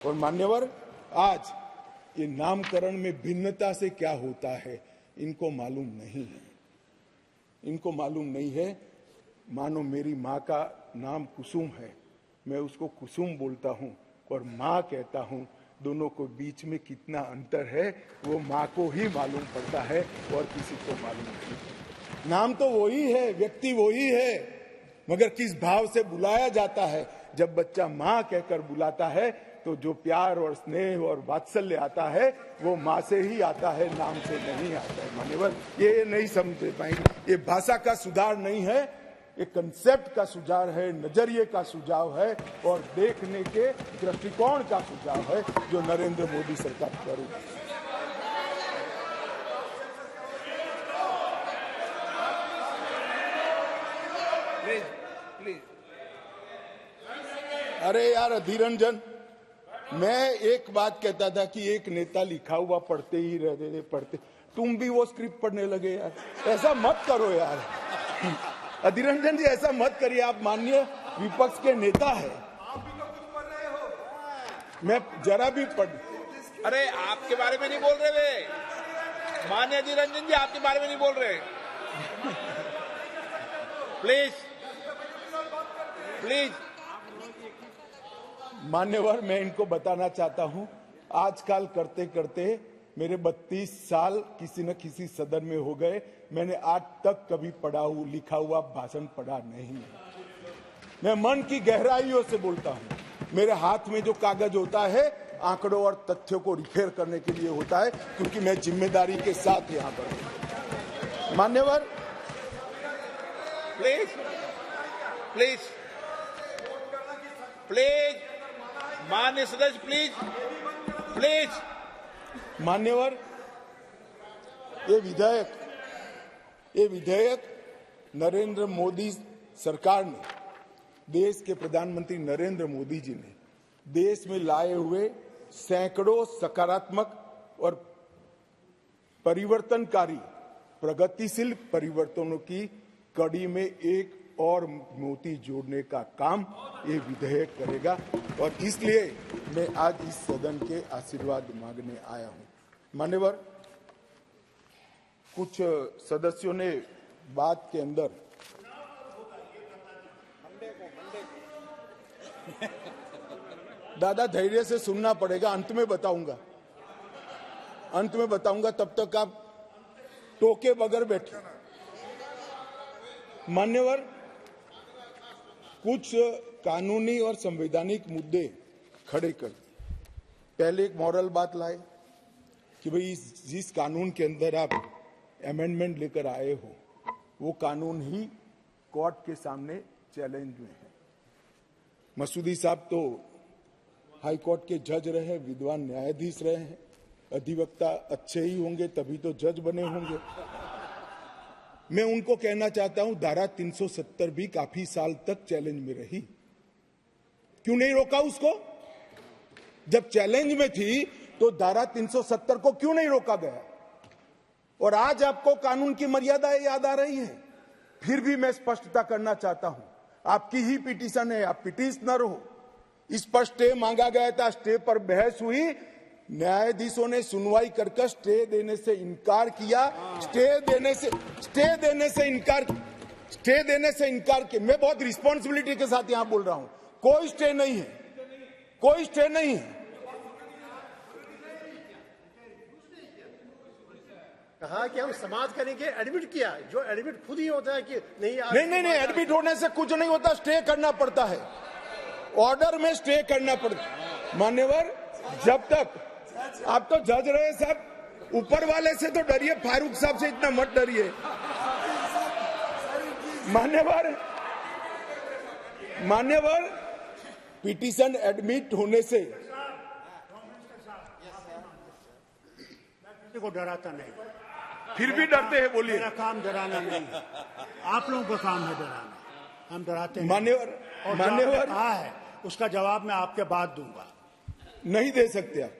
और मान्यवर, आज ये नामकरण में भिन्नता से क्या होता है इनको मालूम नहीं है। इनको मालूम नहीं है। मानो मेरी माँ का नाम कुसुम है, मैं उसको कुसुम बोलता हूँ और माँ कहता हूँ। दोनों को बीच में कितना अंतर है वो माँ को ही मालूम पड़ता है और किसी को मालूम नहीं। नाम तो वही है, व्यक्ति वही है, मगर किस भाव से बुलाया जाता है। जब बच्चा माँ कहकर बुलाता है तो जो प्यार और स्नेह और वात्सल्य आता है वो माँ से ही आता है, नाम से नहीं आता है। मान्यवर, ये नहीं समझ पाएंगे। ये भाषा का सुधार नहीं है, ये कंसेप्ट का सुझाव है, नजरिए का सुझाव है और देखने के दृष्टिकोण का सुझाव है जो नरेंद्र मोदी सरकार करेगी। प्लीज। अरे यार अधीर रंजन, मैं एक बात कहता था कि एक नेता लिखा हुआ पढ़ते ही रहते थे, पढ़ते। तुम भी वो स्क्रिप्ट पढ़ने लगे यार, ऐसा मत करो यार। अधीर रंजन जी, ऐसा मत करिए, आप माननीय विपक्ष के नेता है। मैं जरा भी पढ़। अरे आपके बारे में नहीं बोल रहे वे, माननीय अधीर रंजन जी आपके बारे में नहीं बोल रहे। प्लीज। मान्यवर, मैं इनको बताना चाहता हूं, आजकल करते करते मेरे 32 साल किसी न किसी सदन में हो गए। मैंने आज तक कभी लिखा हुआ भाषण पढ़ा नहीं है। मैं मन की गहराइयों से बोलता हूं। मेरे हाथ में जो कागज होता है आंकड़ों और तथ्यों को रिपेयर करने के लिए होता है, क्योंकि मैं जिम्मेदारी के साथ यहां पर हूं। मान्यवर, प्लीज माननीय सदस्य, प्लीज। मान्यवर, ये विधेयक नरेंद्र मोदी सरकार ने, देश के प्रधानमंत्री नरेंद्र मोदी जी ने देश में लाए हुए सैकड़ों सकारात्मक और परिवर्तनकारी प्रगतिशील परिवर्तनों की कड़ी में एक और मोती जोड़ने का काम ये विधेयक करेगा। और इसलिए मैं आज इस सदन के आशीर्वाद मांगने आया हूं। मान्यवर, कुछ सदस्यों ने बात के अंदर दादा धैर्य से सुनना पड़ेगा, अंत में बताऊंगा, तब तक आप टोके बगैर बैठे। मान्यवर, कुछ कानूनी और संवैधानिक मुद्दे खड़े कर पहले एक मॉरल बात लाए कि भाई जिस कानून के अंदर आप अमेंडमेंट लेकर आए हो वो कानून ही कोर्ट के सामने चैलेंज में है। मसूदी साहब तो हाई कोर्ट के जज रहे, विद्वान न्यायाधीश रहे हैं, अधिवक्ता अच्छे ही होंगे तभी तो जज बने होंगे। मैं उनको कहना चाहता हूं, धारा 370 भी काफी साल तक चैलेंज में रही, क्यों नहीं रोका उसको? जब चैलेंज में थी तो धारा 370 को क्यों नहीं रोका गया? और आज आपको कानून की मर्यादाएं याद आ रही हैं। फिर भी मैं स्पष्टता करना चाहता हूं, आपकी ही पिटीशन है, आप पिटीशनर हो। इस पर स्टे मांगा गया था, स्टे पर बहस हुई, न्यायाधीशों ने सुनवाई करके स्टे देने से इनकार किया। स्टे देने से इनकार किया। मैं बहुत रिस्पॉन्सिबिलिटी के साथ यहां बोल रहा हूं, कोई स्टे नहीं है। कहा कि हम समाज करेंगे, एडमिट किया, जो एडमिट खुद ही होता है कि नहीं, एडमिट होने से कुछ नहीं होता, स्टे करना पड़ता है, ऑर्डर में स्टे करना पड़ता है। मान्यवर, जब तक आप तो जज रहे साहब, ऊपर वाले से तो डरिए, फारूक साहब से इतना मत डरिए। मान्यवर, पिटीशन एडमिट होने से को डराता नहीं, फिर भी डरते हैं, बोलिए। मेरा काम डराना नहीं है, आप लोगों का काम है डराना, हम डराते हैं। मान्यवर, कहा है उसका जवाब मैं आपके बाद दूंगा। नहीं दे सकते आप।